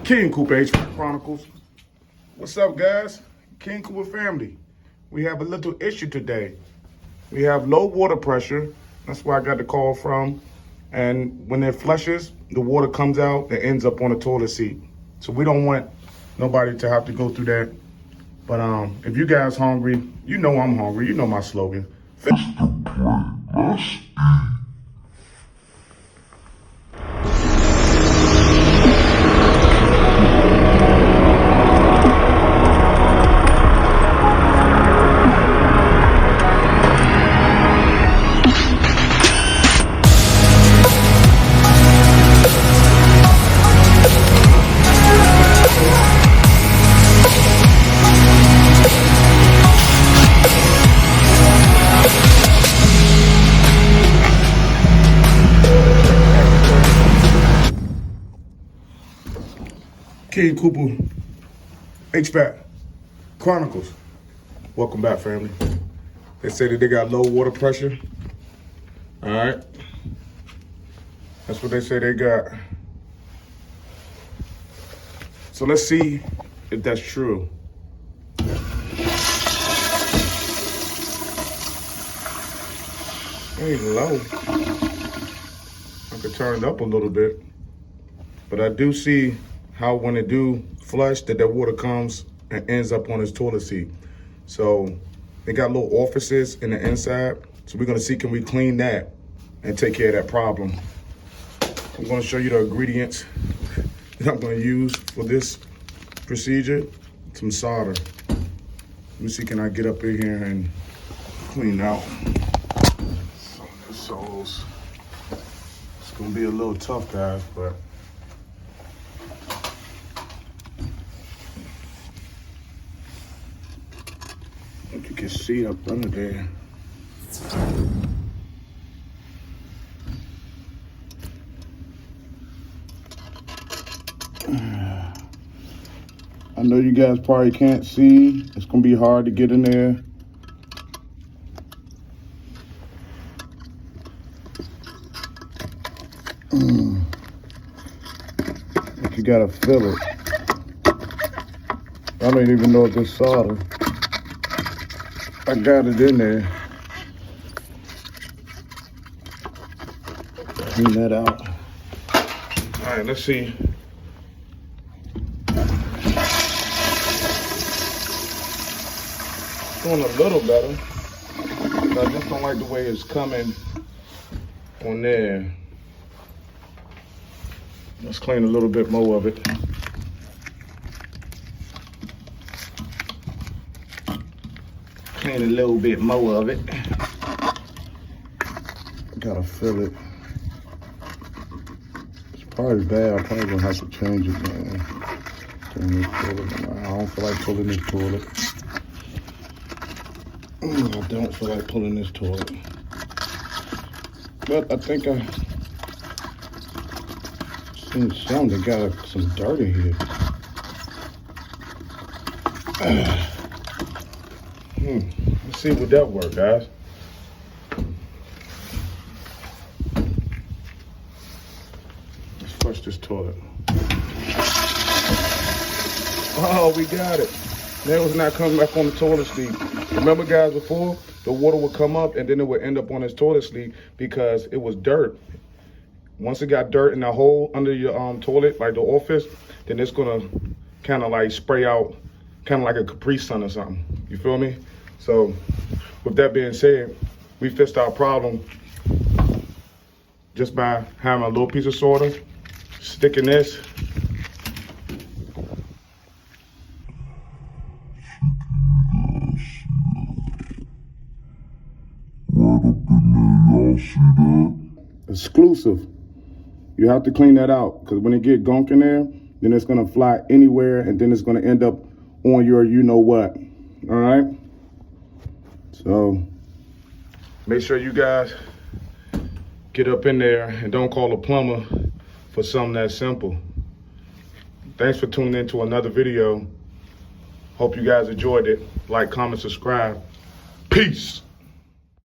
King Cooper HVAC Chronicles. What's up, guys? King Cooper family. We have a little issue today. We have low water pressure. That's where I got the call from. And when it flushes, the water comes out and ends up on the toilet seat. So we don't want nobody to have to go through that. But if you guys hungry, you know I'm hungry. You know my slogan. King Cooper HVAC Chronicles. Welcome back, family. They say that they got low water pressure. All right. That's what they say they got. So let's see if that's true. Ain't low. I could turn it up a little bit. But I do see how when it do flush, that water comes and ends up on his toilet seat. So they got little orifices in the inside. So we're gonna see, can we clean that and take care of that problem? I'm gonna show you the ingredients that I'm gonna use for this procedure. Some solder. Let me see, can I get up in here and clean out some of the soles. It's gonna be a little tough, guys, but you can see up under there. I know you guys probably can't see. It's gonna be hard to get in there. But you gotta feel it. I don't even know if this solder. I got it in there. Clean that out. All right, let's see. Doing a little better. But I just don't like the way it's coming on there. Let's clean a little bit more of it. Clean a little bit more of it. Gotta fill it. It's probably bad. I'm probably gonna have to change it, man. Turn this toilet around. I don't feel like pulling this toilet. I don't feel like pulling this toilet. But I think I seen some that got some dirt in here. Let's see would that work, guys. Let's flush this toilet. Oh, we got it. Now it's not coming back on the toilet seat. Remember, guys, before the water would come up and then it would end up on his toilet seat because it was dirt. Once it got dirt in the hole under your toilet, like the orifice, then it's gonna kind of like spray out, kind of like a Capri Sun or something. You feel me? So with that being said, we fixed our problem just by having a little piece of solder, sticking this. Exclusive. You have to clean that out because when it get gunk in there, then it's gonna fly anywhere and then it's gonna end up on your you know what. All right. So make sure you guys get up in there and don't call a plumber for something that simple. Thanks for tuning in to another video. Hope you guys enjoyed it. Like, comment, subscribe. Peace.